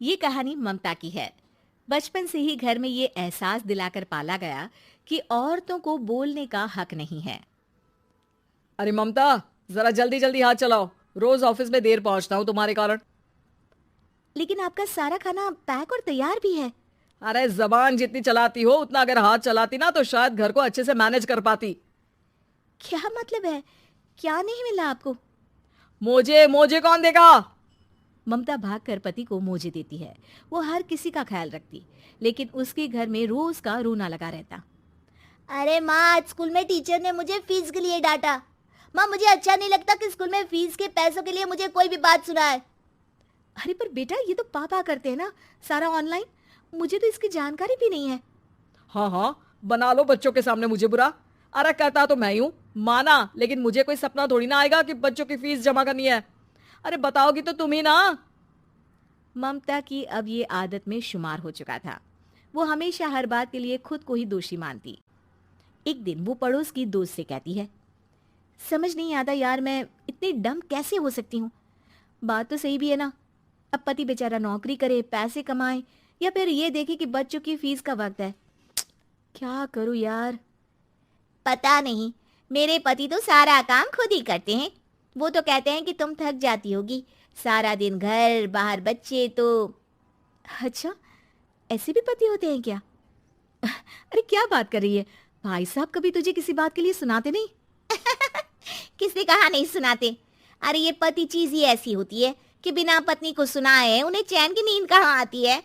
ये कहानी ममता की है। बचपन से ही घर में ये एहसास दिलाकर पाला गया कि औरतों को बोलने का हक नहीं है। अरे ममता, जरा जल्दी जल्दी हाथ चलाओ। रोज ऑफिस में देर पहुंचता हूँ तुम्हारे कारण। लेकिन आपका सारा खाना पैक और तैयार भी है। अरे जबान जितनी चलाती हो उतना अगर हाथ चलाती ना तो शायद घर को अच्छे से मैनेज कर पाती। क्या मतलब है? क्या नहीं मिला आपको? मोजे मोजे कौन देगा? ममता भागकर पति को मोजे देती है। वो हर किसी का ख्याल रखती, लेकिन उसके घर में रोज का रोना लगा रहता। अरे माँ, आज स्कूल में टीचर ने मुझे फीस के लिए डांटा। माँ, मुझे अच्छा नहीं लगता कि स्कूल में फीस के पैसों के लिए मुझे कोई भी बात सुनाए। अरे पर बेटा, ये तो पापा करते हैं ना, सारा ऑनलाइन। मुझे तो इसकी जानकारी भी नहीं है। हाँ हाँ, बना लो बच्चों के सामने मुझे बुरा। अरे कहता तो मैं ही हूँ, माना, लेकिन मुझे कोई सपना थोड़ी ना आएगा कि बच्चों की फीस जमा करनी है। अरे बताओगी तो तुम ही ना। ममता की अब ये आदत में शुमार हो चुका था। वो हमेशा हर बात के लिए खुद को ही दोषी मानती। एक दिन वो पड़ोस की दोस्त से कहती है, समझ नहीं आता यार, मैं इतनी डम कैसे हो सकती हूँ। बात तो सही भी है ना। अब पति बेचारा नौकरी करे, पैसे कमाए, या फिर ये देखे कि बच्चों की फीस का वक्त है। क्या करूँ यार। पता नहीं, मेरे पति तो सारा काम खुद ही करते हैं। वो तो कहते हैं कि तुम थक जाती होगी, सारा दिन घर बाहर बच्चे। तो अच्छा, ऐसे भी पति होते हैं क्या? अरे क्या बात कर रही है? भाई साहब कभी तुझे किसी बात के लिए सुनाते नहीं? किसने कहा नहीं सुनाते? अरे ये पति चीज ही ऐसी होती है कि बिना पत्नी को सुनाए उन्हें चैन की नींद कहाँ आती है।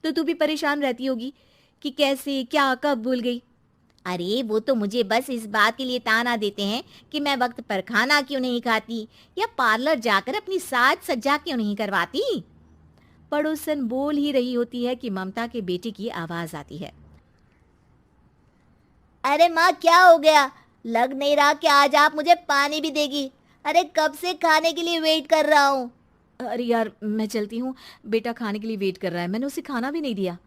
तो तू भी परेशान रहती होगी कि कैसे, क्या, कब भूल गई। अरे वो तो मुझे बस इस बात के लिए ताना देते हैं कि मैं वक्त पर खाना क्यों नहीं खाती या पार्लर जाकर अपनी साज सज्जा क्यों नहीं करवाती। पड़ोसन बोल ही रही होती है कि ममता के बेटे की आवाज आती है। अरे माँ, क्या हो गया? लग नहीं रहा कि आज आप मुझे पानी भी देगी। अरे कब से खाने के लिए वेट कर रहा हूँ। अरे यार, मैं चलती हूँ। बेटा खाने के लिए वेट कर रहा है, मैंने उसे खाना भी नहीं दिया।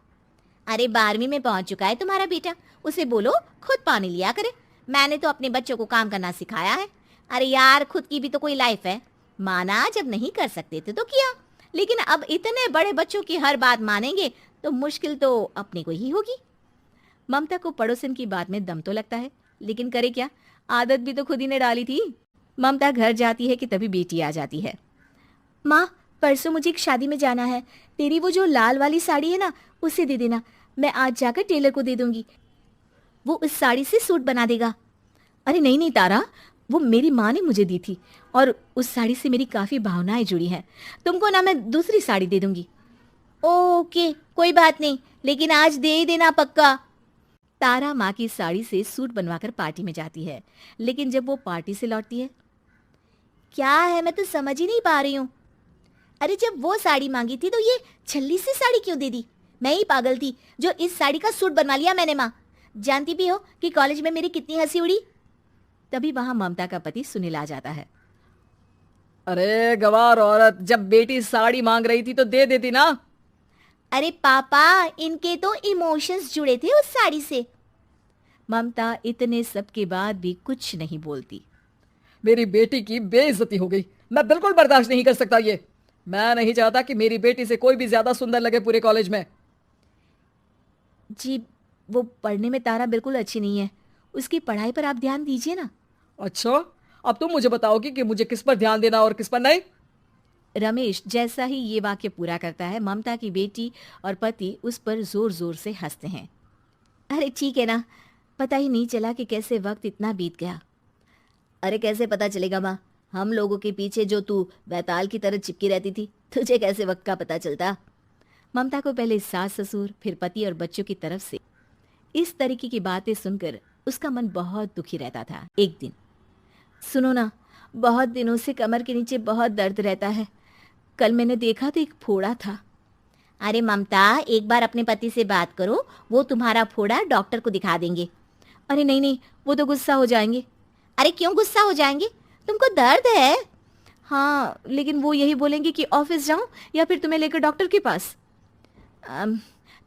अरे 12वीं में पहुंच चुका है तुम्हारा बेटा, उसे बोलो खुद पानी लिया करे। मैंने तो अपने बच्चों को काम करना सिखाया है। अरे यार, खुद की भी तो कोई लाइफ है। माना जब नहीं कर सकते थे तो किया, लेकिन अब इतने बड़े बच्चों की हर बात मानेंगे तो मुश्किल तो अपने को ही होगी। ममता को पड़ोसन की बात में दम तो लगता है, लेकिन करे क्या, आदत भी तो खुद ही ने डाली थी। ममता घर जाती है कि तभी बेटी आ जाती है। माँ, परसों मुझे एक शादी में जाना है। तेरी वो जो लाल वाली साड़ी है ना, उसे दे देना। मैं आज जाकर टेलर को दे दूंगी, वो उस साड़ी से सूट बना देगा। अरे नहीं नहीं तारा, वो मेरी माँ ने मुझे दी थी और उस साड़ी से मेरी काफी भावनाएं जुड़ी हैं। तुमको ना मैं दूसरी साड़ी दे दूंगी। ओके, कोई बात नहीं, लेकिन आज दे ही देना पक्का। तारा माँ की साड़ी से सूट बनवाकर पार्टी में जाती है, लेकिन जब वो पार्टी से लौटती है, क्या है, मैं तो समझ ही नहीं पा रही हूँ। अरे जब वो साड़ी मांगी थी तो ये छल्ली सी साड़ी क्यों दे दी? मैं ही पागल थी जो इस साड़ी का सूट बनवा लिया मैंने। माँ, जानती भी हो कि कॉलेज में मेरी कितनी हंसी उड़ी। तभी वहां ममता का पति सुनील आ जाता है। अरे गवार औरत, जब बेटी साड़ी मांग रही थी तो दे देती ना। अरे पापा, इनके तो इमोशंस जुड़े थे उस साड़ी से। ममता इतने सब के बाद भी कुछ नहीं बोलती। मेरी बेटी की बेइज्जती हो गई, मैं बिल्कुल बर्दाश्त नहीं कर सकता ये। मैं नहीं चाहता कि मेरी बेटी से कोई भी ज्यादा सुंदर लगे पूरे कॉलेज में। जी, वो पढ़ने में तारा बिल्कुल अच्छी नहीं है, उसकी पढ़ाई पर आप ध्यान दीजिए ना। अच्छा, अब तुम मुझे बताओगी कि मुझे किस पर ध्यान देना और किस पर नहीं। रमेश जैसा ही ये वाक्य पूरा करता है, ममता की बेटी और पति उस पर जोर जोर से हंसते हैं। अरे ठीक है ना, पता ही नहीं चला कि कैसे वक्त इतना बीत गया। अरे कैसे पता चलेगा माँ, हम लोगों के पीछे जो तू बैताल की तरह चिपकी रहती थी, तुझे कैसे वक्त का पता चलता? ममता को पहले सास ससुर, फिर पति और बच्चों की तरफ से इस तरीके की बातें सुनकर उसका मन बहुत दुखी रहता था। एक दिन, सुनो ना, बहुत दिनों से कमर के नीचे बहुत दर्द रहता है। कल मैंने देखा तो एक फोड़ा था। अरे ममता, एक बार अपने पति से बात करो, वो तुम्हारा फोड़ा डॉक्टर को दिखा देंगे। अरे नहीं नहीं, वो तो गुस्सा हो जाएंगे। अरे क्यों गुस्सा हो जाएंगे? तुमको दर्द है। हाँ, लेकिन वो यही बोलेंगे कि ऑफिस जाऊं या फिर तुम्हें लेकर डॉक्टर के पास।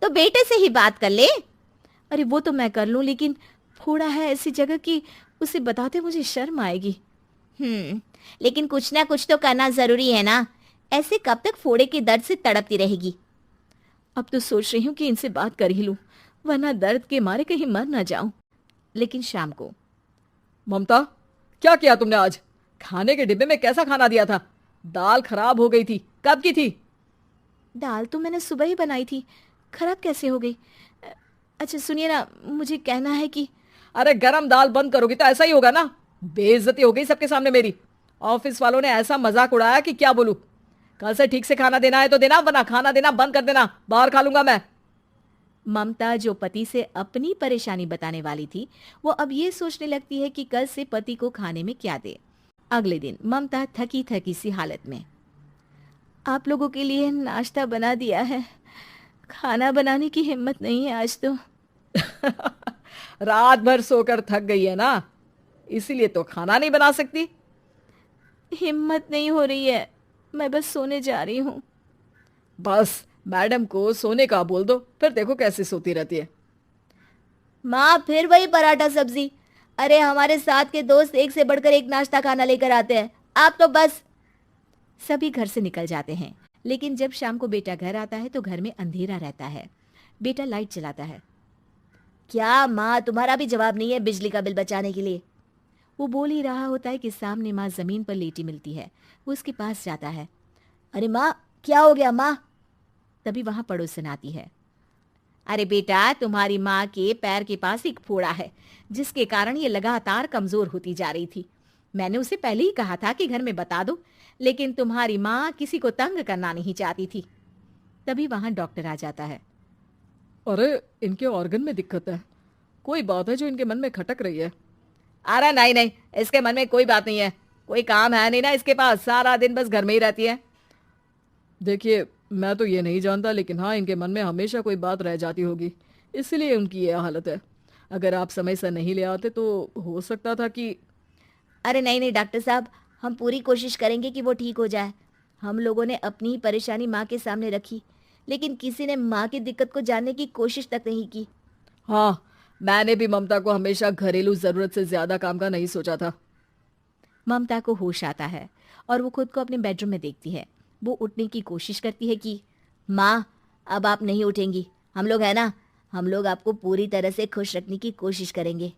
तो बेटे से ही बात कर ले। अरे वो तो मैं कर लूं, लेकिन फोड़ा है ऐसी जगह कि उसे बताते मुझे शर्म आएगी। लेकिन कुछ ना कुछ तो करना जरूरी है ना। ऐसे कब तक फोड़े के दर्द से तड़पती रहेगी? अब तो सोच रही हूँ कि इनसे बात कर ही लूं, वरना दर्द के मारे कहीं मर ना जाऊं। लेकिन शाम को, ममता, क्या किया तुमने आज? खाने के डिब्बे में कैसा खाना दिया था? दाल खराब हो गई थी। कब की थी? दाल तो मैंने सुबह ही बनाई थी, खराब कैसे हो गई? अच्छा सुनिए ना, मुझे कहना है कि अरे गरम दाल बंद करोगी तो ऐसा ही होगा ना। बेइज्जती हो गई सबके सामने मेरी। ऑफिस वालों ने ऐसा मजाक उड़ाया कि क्या बोलूं। कल से ठीक से खाना देना है तो देना, वरना खाना देना बंद कर देना। बाहर खा लूंगा मैं। ममता जो पति से अपनी परेशानी बताने वाली थी, वो अब ये सोचने लगती है कि कल से पति को खाने में क्या दे। अगले दिन ममता थकी थकी सी हालत में, आप लोगों के लिए नाश्ता बना दिया है, खाना बनाने की हिम्मत नहीं है आज तो। रात भर सोकर थक गई है ना, इसीलिए तो खाना नहीं बना सकती। हिम्मत नहीं हो रही है, मैं बस सोने जा रही हूँ। बस मैडम को सोने का बोल दो, फिर देखो कैसे सोती रहती है। माँ फिर वही पराठा सब्जी। अरे हमारे साथ के दोस्त एक से बढ़कर एक नाश्ता खाना लेकर आते हैं, आप तो बस। सभी घर से निकल जाते हैं, लेकिन जब शाम को बेटा घर आता है तो घर में अंधेरा रहता है। बेटा लाइट जलाता है। क्या माँ, तुम्हारा भी जवाब नहीं है बिजली का बिल बचाने के लिए? वो बोल ही रहा होता है कि सामने माँ जमीन पर लेटी मिलती है। वो उसके पास जाता है। अरे माँ, क्या हो गया माँ? तभी वहां पड़ोसन आती है। अरे बेटा, तुम्हारी माँ के पैर के पास एक फोड़ा है, जिसके कारण ये लगातार कमजोर होती जा रही थी। मैंने उसे पहले ही कहा था कि घर में बता दो, लेकिन तुम्हारी माँ किसी को तंग करना नहीं चाहती थी। तभी वहां डॉक्टर आ जाता है। अरे इनके ऑर्गन में दिक्कत है, कोई बात है जो इनके मन में खटक रही है। अरे नहीं नहीं, इसके मन में कोई बात नहीं है, कोई काम है नहीं ना इसके पास, सारा दिन बस घर में ही रहती है। देखिए, मैं तो ये नहीं जानता, लेकिन हाँ, इनके मन में हमेशा कोई बात रह जाती होगी, इसलिए उनकी ये हालत है। अगर आप समय से नहीं ले आते तो हो सकता था कि। अरे नहीं नहीं डॉक्टर साहब, हम पूरी कोशिश करेंगे कि वो ठीक हो जाए। हम लोगों ने अपनी ही परेशानी माँ के सामने रखी, लेकिन किसी ने माँ की दिक्कत को जानने की कोशिश तक नहीं की। हाँ, मैंने भी ममता को हमेशा घरेलू जरूरत से ज्यादा काम का नहीं सोचा था। ममता को होश आता है और वो खुद को अपने बेडरूम में देखती है। वो उठने की कोशिश करती है कि माँ, अब आप नहीं उठेंगी, हम लोग है ना, हम लोग आपको पूरी तरह से खुश रखने की कोशिश करेंगे।